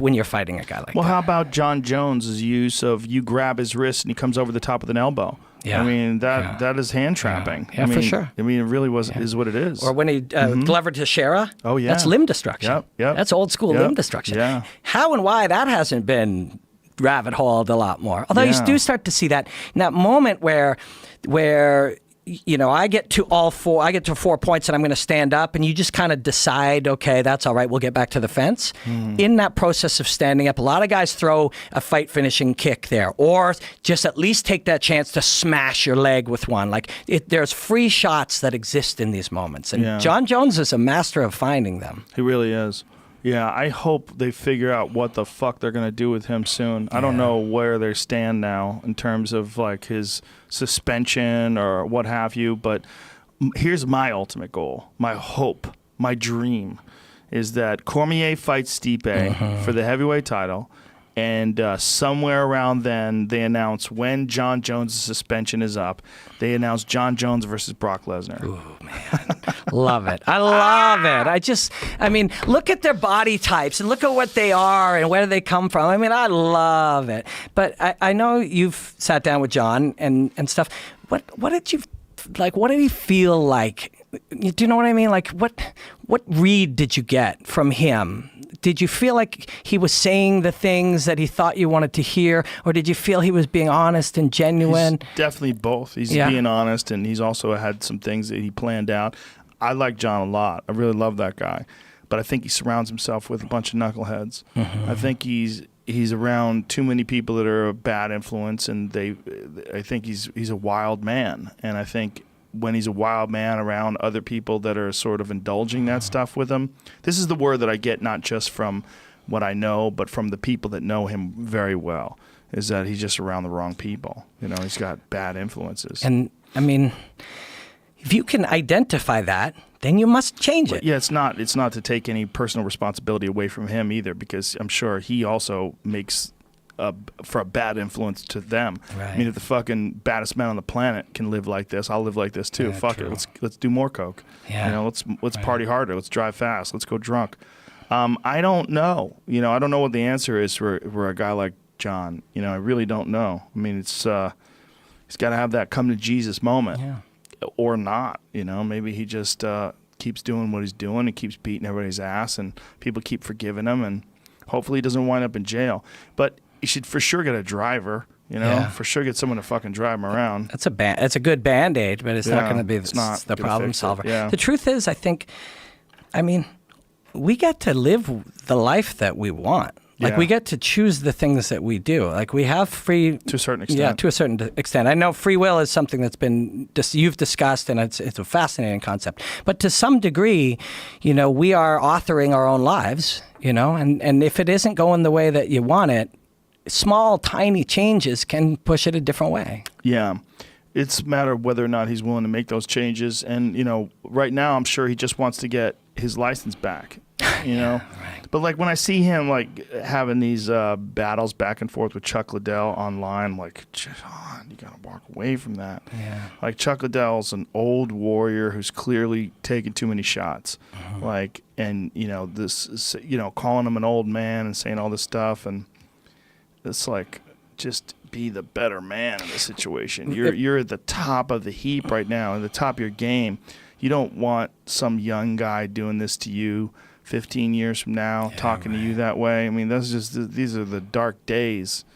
when you're fighting a guy like Well, that. how about John Jones' use of you grab his wrist and he comes over the top with an elbow? Yeah. I mean, that is hand trapping. Yeah, I mean, for sure. I mean, it really is what it is. Or when he Glover Teixeira. Oh, yeah. That's limb destruction. Yep. That's old school limb destruction. Yeah. How and why that hasn't been rabbit holed a lot more. Although you do start to see that in that moment where I get to 4 points and I'm going to stand up, and you just kind of decide, okay, that's all right, we'll get back to the fence. In that process of standing up, a lot of guys throw a fight finishing kick there, or just at least take that chance to smash your leg with one. There's free shots that exist in these moments, and John Jones is a master of finding them. He really is. Yeah, I hope they figure out what the fuck they're going to do with him soon. I don't know where they stand now in terms of like his suspension or what have you, but here's my ultimate goal, my hope, my dream is that Cormier fights Stipe for the heavyweight title, and somewhere around then they announce when John Jones' suspension is up, they announce John Jones versus Brock Lesnar. Ooh, man. Love it. I love it. I mean, look at their body types and look at what they are and where they come from. I mean, I love it. But I know you've sat down with John and stuff. What did you, like, what did he feel like? Do you know what I mean? Like, what read did you get from him? Did you feel like he was saying the things that he thought you wanted to hear, or did you feel he was being honest and genuine? He's definitely both. He's being honest, and he's also had some things that he planned out. I like John a lot. I really love that guy. But I think he surrounds himself with a bunch of knuckleheads. I think he's around too many people that are a bad influence, and I think he's a wild man. And I think when he's a wild man around other people that are sort of indulging that stuff with him, this is the word that I get not just from what I know, but from the people that know him very well, is that he's just around the wrong people. He's got bad influences. And, I mean, if you can identify that, then you must change it. Yeah, it's not to take any personal responsibility away from him either, because I'm sure he also makes for a bad influence to them. Right. I mean, if the fucking baddest man on the planet can live like this, I'll live like this too. Yeah, Fuck true. it. Let's do more coke. Yeah. Let's party harder. Let's drive fast. Let's go drunk. I don't know. I don't know what the answer is for a guy like John. I really don't know. I mean, it's he's got to have that come to Jesus moment, or not. Maybe he just keeps doing what he's doing and keeps beating everybody's ass, and people keep forgiving him, and hopefully he doesn't wind up in jail. But you should for sure get a driver, for sure get someone to fucking drive him around. That's a good Band-Aid, but it's not going to be the problem solver. Yeah. The truth is, I mean, we get to live the life that we want. Like, we get to choose the things that we do. Like, we have free... To a certain extent. Yeah, to a certain extent. I know free will is something that's been... you've discussed, and it's a fascinating concept. But to some degree, we are authoring our own lives, and if it isn't going the way that you want it, small, tiny changes can push it a different way. Yeah. It's a matter of whether or not he's willing to make those changes. And, right now I'm sure he just wants to get his license back, Right. But, like, when I see him, like, having these battles back and forth with Chuck Liddell online, I'm like, John, you got to walk away from that. Yeah. Like, Chuck Liddell's an old warrior who's clearly taken too many shots. Like, and, this, calling him an old man and saying all this stuff. And it's like, just be the better man in the situation. You're at the top of the heap right now, at the top of your game. You don't want some young guy doing this to you 15 years from now, talking to you that way. I mean, these are the dark days.